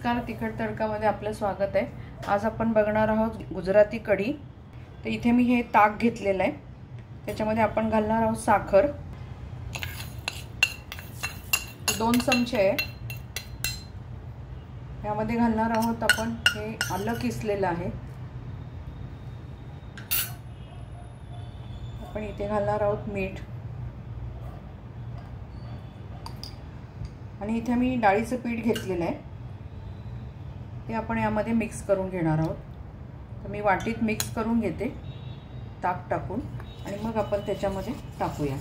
नमस्कार, तिखट तडकामध्ये आपलं स्वागत आहे। आज आपण बघणार आहोत गुजराती कढी। तर इथे मी हे ताक घेतलेलं आहे, त्याच्यामध्ये आपण घालणार आहोत साखर 2 चमचे आहे। यामध्ये घालणार आहोत आपण हे आलं किसलेलं आहे। आपण इथे घालणार आहोत मीठ आणि इथे मी डाळीचं पीठ घेतलेलं आहे, ते आपण यामध्ये मिक्स करून घेणार आहोत। तर मी वाटीत मिक्स करून घेते ताक टाकून आणि मग आपण त्याच्यामध्ये टाकूया।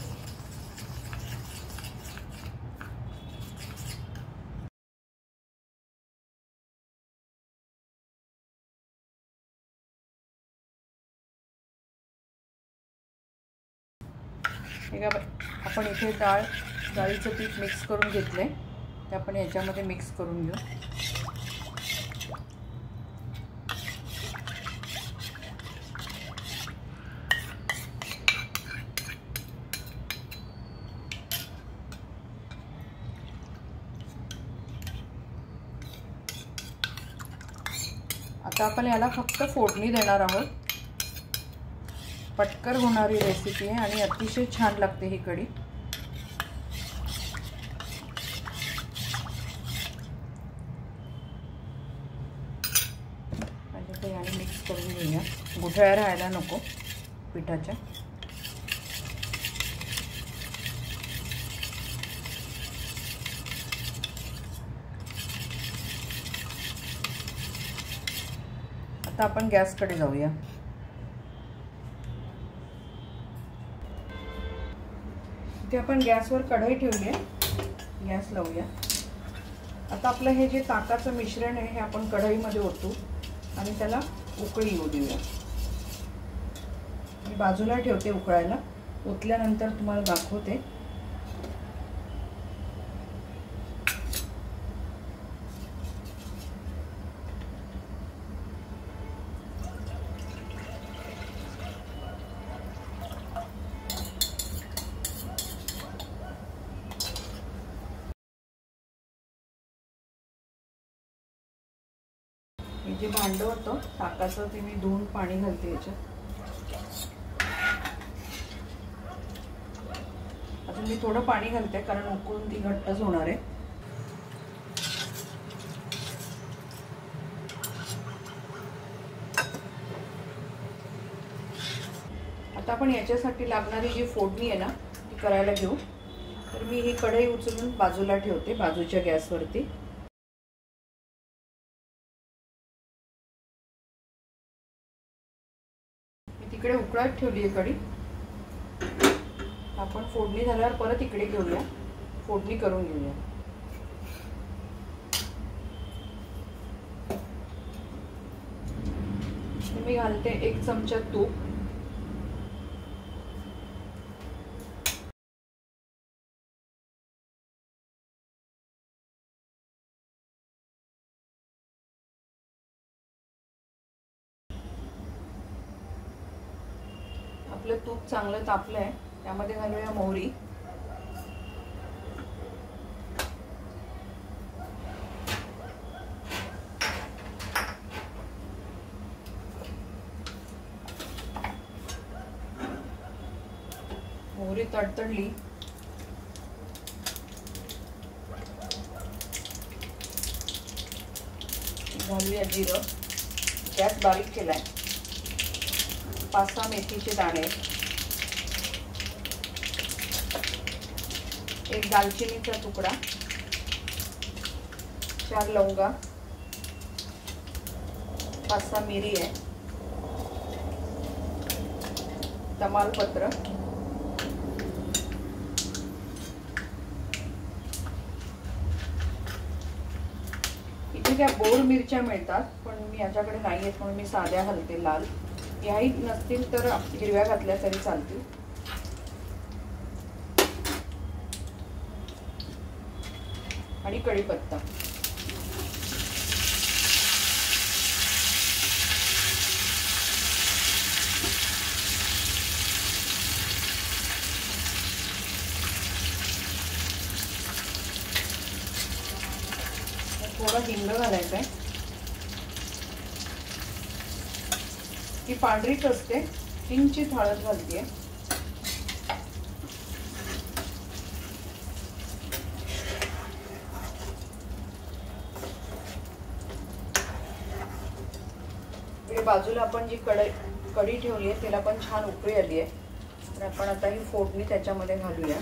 आपण इथे डाळीचं पीठ मिक्स करून घेतलंय, ते आपण याच्यामध्ये मिक्स करून घेऊ। आता आपण याला फक्त फोडणी देणार आहोत। पटकन होणारी रेसिपी आहे आणि अतिशय छान लागते ही कढी। ते याने मिक्स करून घेऊया, गुठळ्या राहायला नको पिठाच्या। आता आपण गॅसकडे जाऊया। इथे आपण गॅसवर कढई ठेवली आहे, गॅस लावूया। आता आपलं हे जे ताकाचं मिश्रण आहे हे आपण कढईमध्ये ओतू आणि त्याला उकळी येऊ देऊया। मी बाजूला ठेवते उकळायला, ओतल्यानंतर तुम्हाला दाखवते। हे जे भांडं होतं ताकाचं ते मी धुवून पाणी घालते याच्यात। अजून मी थोडं पाणी घालते कारण उकळून ती घट्टच होणार आहे। आता आपण याच्यासाठी लागणारी जी फोडणी आहे ना ती करायला घेऊ। तर मी ही कढई उचलून बाजूला ठेवते, बाजूच्या गॅसवरती। इकडे उकळत ठेवली आहे कढी। आपण फोडणी झाल्यावर परत इकडे घेऊया, फोडणी करून घेऊया। मी घालते 1 चमचा तूप, आपलं तूप चांगलं तापलंय, त्यामध्ये घालूया मोहरी। मोहरी तडतडली घालूया जिरं, गॅस बारीक केलाय। 5-6 मेथीचे दाणे, 1 दालचिनीचा तुकडा, 4 लवंगा, 5-6 मिरी आहे, तमालपत्र, इथे त्या गोड मिरच्या मिळतात पण मी याच्याकडे नाही आहेत म्हणून मी साध्या घालते, लाल। याही नसतील तर हिरव्या घातल्या तरी चालतील। आणि कढीपत्ता। जरा हिंग घालायचं आहे. ही पांढरीच असते, किंचित हळद घालते. बाजूला आपण जी कढी ठेवली आहे त्याला पण छान उकळी आली आहे. तर आपण आता ही फोडणी त्याच्यामध्ये घालूया.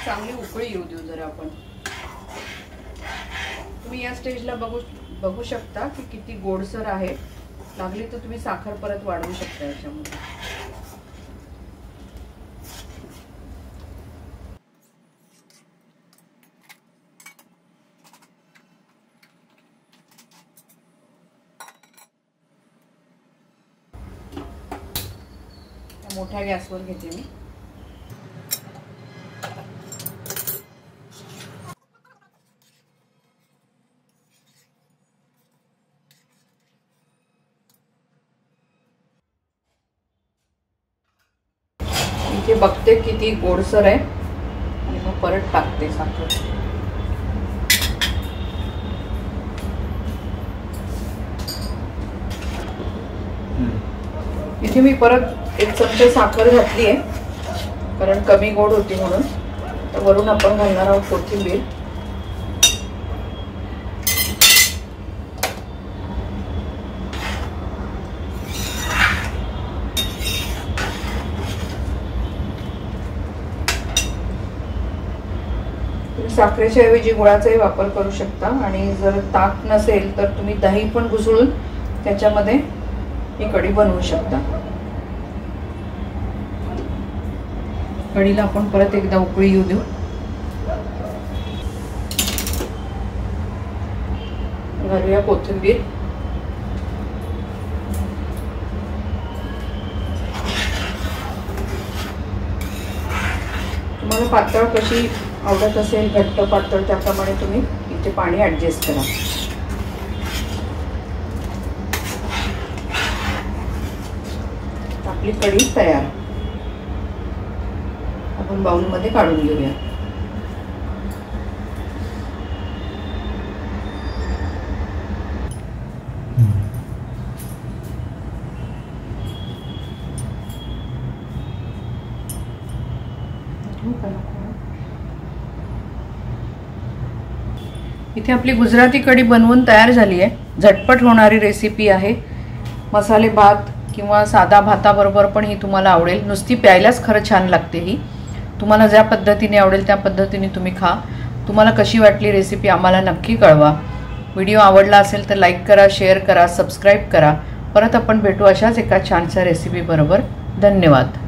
चांगली उकळी येऊ देऊ जरा आपण. तुम्ही या स्टेजला बघू शकता की किती गोडसर आहे. लागली तर तुम्ही साखर परत वाढवू शकता याच्यामध्ये. मोठ्या गॅसवर घेते मी. इथे बघते किती गोडसर आहे आणि मग परत टाकते साखर. इथे मी परत 1 चमचा साखर घातली आहे कारण कमी गोड होती म्हणून. तर वरून आपण घालणार आहोत कोथिंबीर. साखरेच्या ऐवजी गुळाचाही वापर करू शकता आणि जर ताक नसेल तर तुम्ही दही पण घुसळून त्याच्यामध्ये ही कढी बनवू शकता. कढीला आपण परत एकदा उकळी येऊ देऊ. घालूया कोथिंबीर. तुम्हाला पातळ कशी आवडत असेल, घट्ट पातळ, त्याप्रमाणे तुम्ही इथे पाणी ॲडजस्ट करा. आपली कढी तयार. आपण बाउलमध्ये काढून घेऊया. इथे आपली गुजराती कढी बनवून तयार झाली आहे. झटपट होणारी रेसिपी आहे. मसाले भात किंवा साधा भाताबरोबर पण ही तुम्हाला आवडेल. नुसती प्यायलाच खरं छान लागते ही. तुम्हाला ज्या पद्धतीने आवडेल त्या पद्धतीने तुम्ही खा. तुम्हाला कशी वाटली रेसिपी आम्हाला नक्की कळवा. व्हिडिओ आवडला असेल तर लाईक करा, शेअर करा, सबस्क्राईब करा. परत आपण भेटू अशाच एका छानशा रेसिपी बरोबर. धन्यवाद.